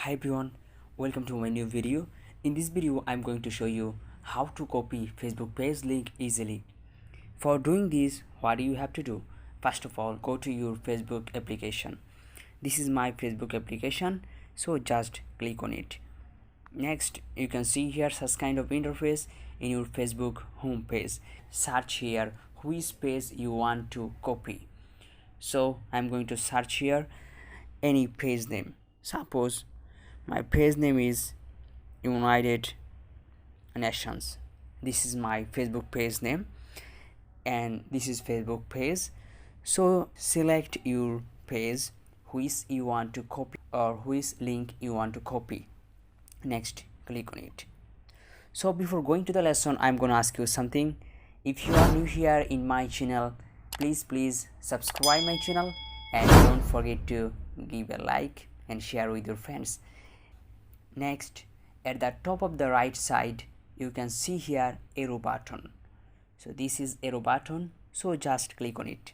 Hi everyone, welcome to my new video. In this video I'm going to show you how to copy Facebook page link easily. For doing this, what do you have to do? First of all, go to your Facebook application. This is my Facebook application, so just click on it. Next, you can see here such kind of interface in your Facebook home page. Search here which page you want to copy. So I'm going to search here any page name. Suppose my page name is United Nations. This is my Facebook page name and this is Facebook page. So select your page which you want to copy or which link you want to copy. Next, click on it. So before going to the lesson, I'm gonna ask you something. If you are new here in my channel, please subscribe my channel and don't forget to give a like and share with your friends. Next, at the top of the right side, you can see here arrow button. So this is arrow button, so just click on it.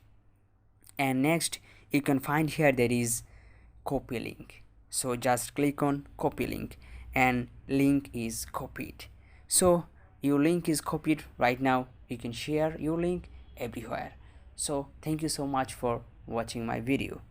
And next, you can find here there is copy link. So just click on copy link and link is copied. So your link is copied right now. You can share your link everywhere. So thank you so much for watching my video.